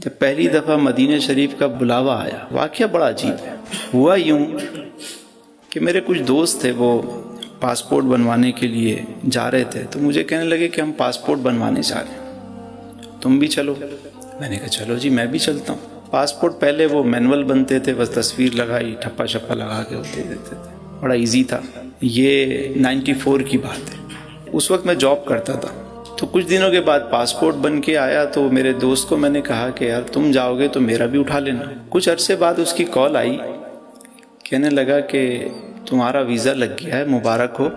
جب پہلی دفعہ مدینہ شریف کا بلاوا آیا، واقعہ بڑا عجیب ہے۔ ہوا یوں کہ میرے کچھ دوست تھے، وہ پاسپورٹ بنوانے کے لیے جا رہے تھے، تو مجھے کہنے لگے کہ ہم پاسپورٹ بنوانے جا رہے ہیں، تم بھی چلو۔ میں نے کہا چلو جی، میں بھی چلتا ہوں۔ پاسپورٹ پہلے وہ مینول بنتے تھے، بس تصویر لگائی، ٹھپا چھپا لگا کے دے دیتے تھے، بڑا ایزی تھا۔ یہ 94 کی بات ہے، اس وقت میں جاب کرتا تھا۔ تو کچھ دنوں کے بعد پاسپورٹ بن کے آیا، تو میرے دوست کو میں نے کہا کہ یار تم جاؤ گے تو میرا بھی اٹھا لینا۔ کچھ عرصے بعد اس کی کال آئی، کہنے لگا کہ تمہارا ویزا لگ گیا ہے، مبارک ہو،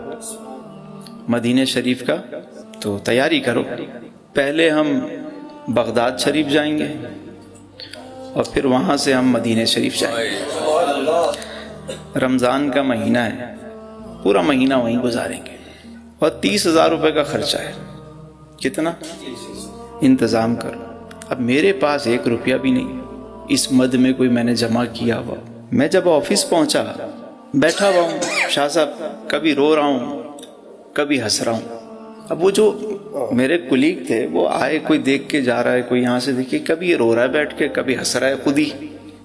مدینہ شریف کا، تو تیاری کرو۔ پہلے ہم بغداد شریف جائیں گے اور پھر وہاں سے ہم مدینہ شریف جائیں گے۔ رمضان کا مہینہ ہے، پورا مہینہ وہیں گزاریں گے، اور 30,000 روپے کا خرچہ ہے۔ کتنا؟ انتظام کرو۔ اب میرے پاس 1 روپیہ بھی نہیں، اس مد میں کوئی میں نے جمع کیا ہوا۔ میں جب آفس پہنچا، بیٹھا ہوا ہوں، شاہ صاحب کبھی رو رہا ہوں، کبھی ہنس رہا ہوں۔ اب وہ جو میرے کولیگ تھے وہ آئے، کوئی دیکھ کے جا رہا ہے، کوئی یہاں سے دیکھے، کبھی یہ رو رہا ہے بیٹھ کے، کبھی ہنس رہا ہے خود ہی۔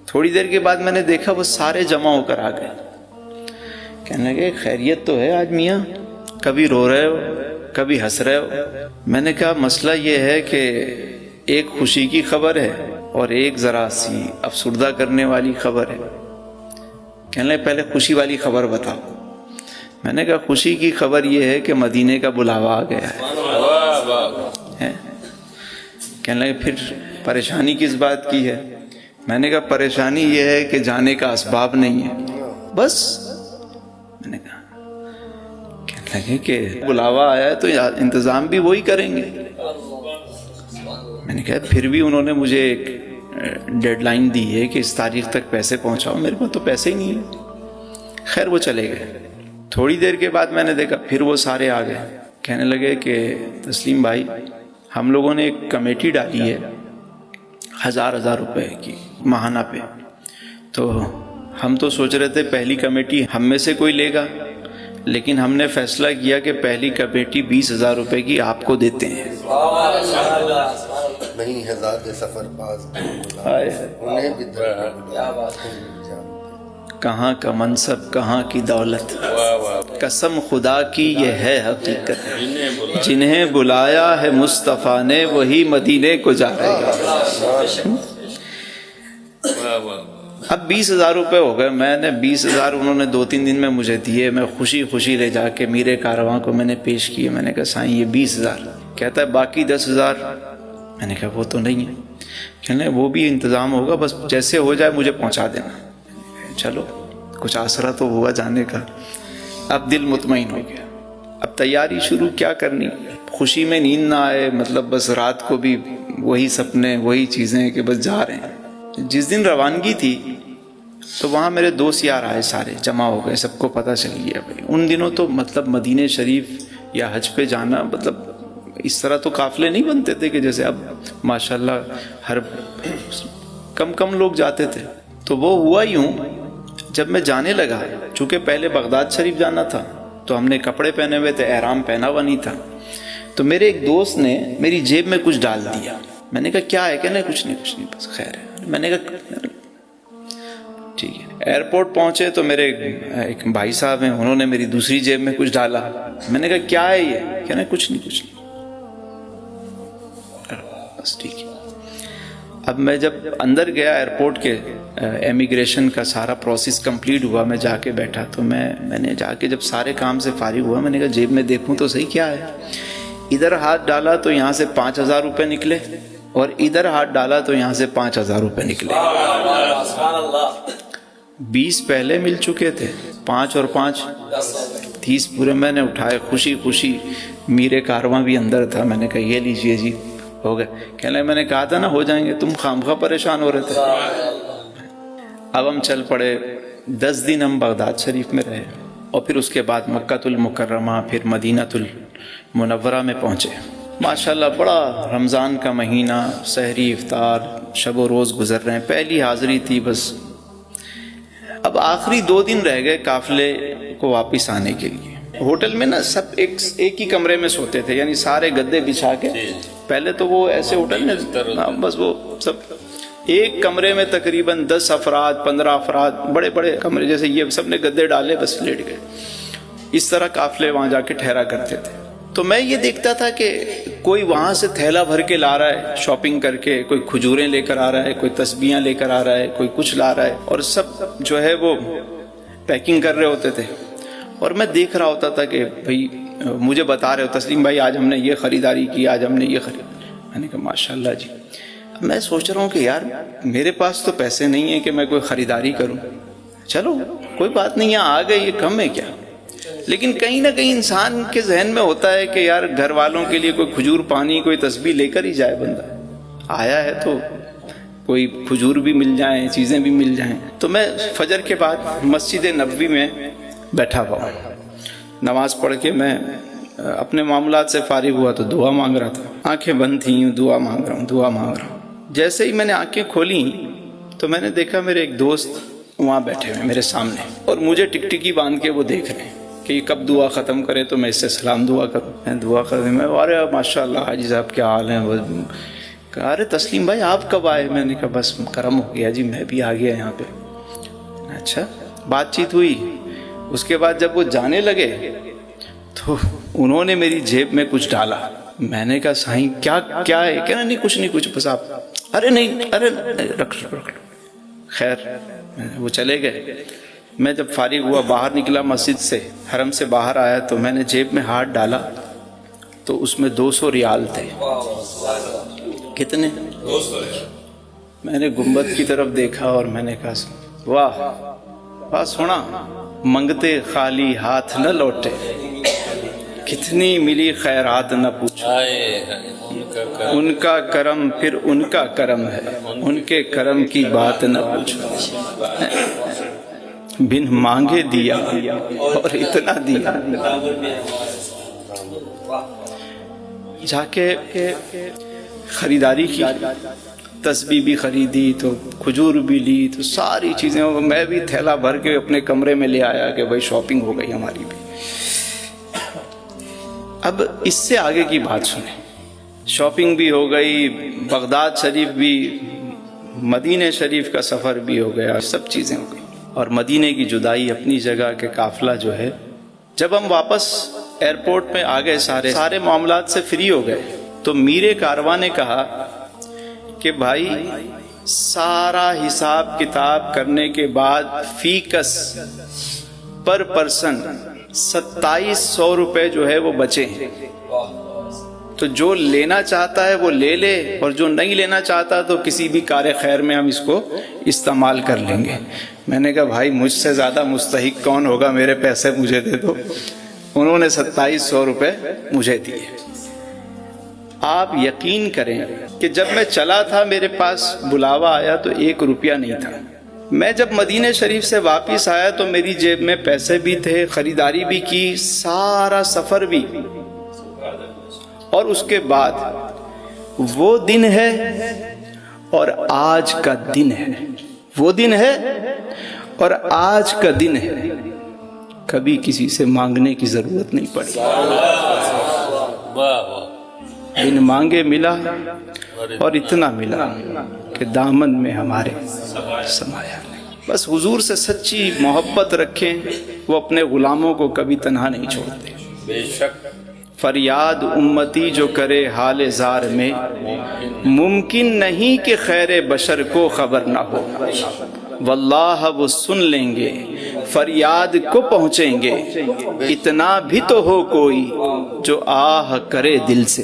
تھوڑی دیر کے بعد میں نے دیکھا وہ سارے جمع ہو کر آ گئے، کہنے لگے خیریت تو ہے آج میاں، کبھی رو رہے ہو کبھی ہنس رہے ہو۔ میں نے کہا مسئلہ یہ ہے کہ ایک خوشی کی خبر ہے اور ایک ذرا سی افسردہ کرنے والی خبر ہے۔ کہنے لگے پہلے خوشی والی خبر بتاؤ۔ میں نے کہا خوشی کی خبر یہ ہے کہ مدینے کا بلاوا آ گیا ہے۔ کہنے لگے پھر پریشانی کس بات کی ہے؟ میں نے کہا پریشانی یہ ہے کہ جانے کا اسباب نہیں ہے، بس۔ میں نے کہا، کہنے لگے کہ بلاوا آیا ہے تو انتظام بھی وہی کریں گے۔ میں نے کہا پھر بھی انہوں نے مجھے ایک ڈیڈ لائن دی ہے کہ اس تاریخ تک پیسے پہنچاؤ، میرے پاس تو پیسے ہی نہیں ہیں۔ خیر وہ چلے گئے۔ تھوڑی دیر کے بعد میں نے دیکھا پھر وہ سارے آ گئے، کہنے لگے کہ تسلیم بھائی، ہم لوگوں نے ایک کمیٹی ڈالی ہے 1000 روپے کی ماہانہ پہ، تو ہم تو سوچ رہے تھے پہلی کمیٹی ہم میں سے کوئی لے گا، لیکن ہم نے فیصلہ کیا کہ پہلی کمیٹی 20,000 روپے کی آپ کو دیتے ہیں۔ نہیں ہزار سفر باز کہاں کا منصب کہاں کی دولت، قسم خدا کی یہ ہے حقیقت، جنہیں بلایا ہے مصطفیٰ نے وہی مدینے کو جا رہے ہیں۔ اب 20,000 روپے ہو گئے، میں نے 20,000 انہوں نے 2-3 دن میں مجھے دیے، میں خوشی خوشی لے جا کے میرے کارواں کو میں نے پیش کیے۔ میں نے کہا سائیں یہ 20,000، کہتا ہے باقی 10,000۔ میں نے کہا وہ تو نہیں ہے، کہنے وہ بھی انتظام ہوگا، بس جیسے ہو جائے مجھے پہنچا دینا۔ چلو کچھ آسرا تو ہوا جانے کا۔ اب دل مطمئن ہو گیا، اب تیاری شروع کیا کرنی، خوشی میں نیند نہ آئے، مطلب بس رات کو بھی وہی سپنے وہی چیزیں کہ بس جا رہے ہیں۔ جس دن روانگی تھی تو وہاں میرے دوست یار آئے، سارے جمع ہو گئے، سب کو پتہ چل گیا بھائی۔ ان دنوں تو مطلب مدینہ شریف یا حج پہ جانا مطلب اس طرح تو قافلے نہیں بنتے تھے کہ جیسے اب ماشاءاللہ ہر کم لوگ جاتے تھے۔ تو وہ ہوا یوں، جب میں جانے لگا، چونکہ پہلے بغداد شریف جانا تھا تو ہم نے کپڑے پہنے ہوئے تھے، احرام پہنا ہوا نہیں تھا، تو میرے ایک دوست نے میری جیب میں کچھ ڈال دیا۔ میں نے کہا کیا ہے؟ کہنے کچھ نہیں بس خیر ہے۔ میں نے کہا ٹھیک ہے۔ ایئرپورٹ پہنچے تو میرے ایک بھائی صاحب ہیں، انہوں نے میری دوسری جیب میں کچھ ڈالا۔ میں نے کہا کیا ہے یہ؟ کہنے کچھ نہیں بس ٹھیک ہے۔ اب میں جب اندر گیا ایئرپورٹ کے، امیگریشن کا سارا پروسیس کمپلیٹ ہوا، میں جا کے بیٹھا، تو میں نے جا کے جب سارے کام سے فارغ ہوا، میں نے کہا جیب میں دیکھوں تو صحیح کیا ہے۔ ادھر ہاتھ ڈالا تو یہاں سے 5,000 روپے نکلے، اور ادھر ہاتھ ڈالا تو یہاں سے 5,000 روپے نکلے۔ 20 پہلے مل چکے تھے، 5 اور 5 30 پورے میں نے اٹھائے، خوشی خوشی۔ میرے کارواں بھی اندر تھا، میں نے کہا یہ لیجئے جی، ہو گئے۔ کہنے لگے میں نے کہا تھا نا ہو جائیں گے، تم خامخواہ پریشان ہو رہے تھے۔ اب ہم چل پڑے، 10 دن ہم بغداد شریف میں رہے، اور پھر اس کے بعد مکہ المکرمہ، پھر مدینہ المنورہ میں پہنچے۔ ماشاءاللہ بڑا رمضان کا مہینہ، سحری افطار، شب و روز گزر رہے ہیں، پہلی حاضری تھی بس۔ اب آخری 2 دن رہ گئے قافلے کو واپس آنے کے لیے۔ ہوٹل میں نا سب ایک ہی کمرے میں سوتے تھے، یعنی سارے گدے بچھا کے۔ پہلے تو وہ ایسے ہوٹل میں بس وہ سب ایک کمرے میں تقریباً 10 افراد 15 افراد، بڑے بڑے کمرے، جیسے یہ سب نے گدے ڈالے بس لیٹ گئے، اس طرح قافلے وہاں جا کے ٹھہرا کرتے تھے۔ تو میں یہ دیکھتا تھا کہ کوئی وہاں سے تھیلا بھر کے لا رہا ہے شاپنگ کر کے، کوئی کھجوریں لے کر آ رہا ہے، کوئی تسبیحاں لے کر آ رہا ہے، کوئی کچھ لا رہا ہے، اور سب جو ہے وہ پیکنگ کر رہے ہوتے تھے، اور میں دیکھ رہا ہوتا تھا کہ بھئی مجھے بتا رہے ہو تسلیم بھائی آج ہم نے یہ خریداری کی، آج ہم نے یہ میں نے کہا ماشاءاللہ جی۔ میں سوچ رہا ہوں کہ یار میرے پاس تو پیسے نہیں ہیں کہ میں کوئی خریداری کروں، چلو کوئی بات نہیں، یہاں آ گئے یہ کم ہے کیا، لیکن کہیں نہ کہیں انسان کے ذہن میں ہوتا ہے کہ یار گھر والوں کے لیے کوئی کھجور پانی کوئی تسبیح لے کر ہی جائے، بندہ آیا ہے تو کوئی کھجور بھی مل جائیں، چیزیں بھی مل جائیں۔ تو میں فجر کے بعد مسجد نبوی میں بیٹھا ہوا، نماز پڑھ کے میں اپنے معاملات سے فارغ ہوا تو دعا مانگ رہا تھا، آنکھیں بند تھیں، دعا مانگ رہا ہوں۔ جیسے ہی میں نے آنکھیں کھولی تو میں نے دیکھا میرے ایک دوست وہاں بیٹھے ہوئے میرے سامنے، اور مجھے ٹکٹکی باندھ کے وہ دیکھ رہے ہیں کہ یہ کب دعا ختم کرے تو میں اس سے سلام دعا کروں۔ میں دعا ختم، میں ارے ماشاء اللہ حاجی صاحب کیا حال ہیں، کہا ارے تسلیم بھائی آپ کب آئے؟ میں نے کہا بس کرم ہو گیا جی، میں بھی آ گیا یہاں پہ۔ اچھا، بات چیت ہوئی، اس کے بعد جب وہ جانے لگے تو انہوں نے میری جیب میں کچھ ڈالا۔ میں نے کہا سائیں کیا ہے؟ کہنا نہیں کچھ بس آپ، ارے نہیں رکھ لو۔ خیر وہ چلے گئے۔ میں جب فارغ ہوا باہر نکلا مسجد سے، حرم سے باہر آیا تو میں نے جیب میں ہاتھ ڈالا تو اس میں 200 ریال تھے۔ کتنے؟ 200 ریال۔ میں نے گنبد کی طرف دیکھا اور میں نے کہا واہ واہ سونا، منگتے خالی ہاتھ نہ لوٹے، کتنی ملی خیرات نہ پوچھو، ان کا کرم پھر ان کا کرم ہے، ان کے کرم کی بات نہ پوچھو، بن مانگے دیا اور اتنا دیا۔ جا کے خریداری کی، تسبیح بھی خریدی تو کھجور بھی لی تو ساری چیزیں، میں بھی تھیلا بھر کے اپنے کمرے میں لے آیا کہ بھائی شاپنگ ہو گئی ہماری بھی۔ اب اس سے آگے کی بات سنیں، شاپنگ بھی ہو گئی، بغداد شریف بھی، مدینہ شریف کا سفر بھی ہو گیا، سب چیزیں ہو گئی، اور مدینہ کی جدائی اپنی جگہ کے قافلہ جو ہے، جب ہم واپس ایئرپورٹ میں آ گئے، سارے معاملات سے فری ہو گئے، تو میر کارواں نے کہا کہ بھائی سارا حساب کتاب کرنے کے بعد فی کس پر پرسن 2700 روپے جو ہے وہ بچے ہیں، تو جو لینا چاہتا ہے وہ لے لے، اور جو نہیں لینا چاہتا تو کسی بھی کار خیر میں ہم اس کو استعمال کر لیں گے۔ میں نے کہا بھائی مجھ سے زیادہ مستحق کون ہوگا، میرے پیسے مجھے دے دو۔ انہوں نے 2700 روپے مجھے دیے۔ آپ یقین کریں کہ جب میں چلا تھا میرے پاس بلاوا آیا تو 1 روپیہ نہیں تھا۔ میں جب مدینہ شریف سے واپس آیا تو میری جیب میں پیسے بھی تھے، خریداری بھی کی، سارا سفر بھی، اور اس کے بعد وہ دن ہے اور آج کا دن ہے، وہ دن ہے اور آج کا دن ہے، کبھی کسی سے مانگنے کی ضرورت نہیں پڑی، بن مانگے ملا اور اتنا ملا کہ دامن میں ہمارے سمایا نہیں۔ بس حضور سے سچی محبت رکھیں، وہ اپنے غلاموں کو کبھی تنہا نہیں چھوڑتے۔ بے شک فریاد امتی جو کرے حال زار میں، ممکن نہیں کہ خیر بشر کو خبر نہ ہو، واللہ وہ سن لیں گے، فریاد کو پہنچیں گے، اتنا بھی تو ہو کوئی جو آہ کرے دل سے۔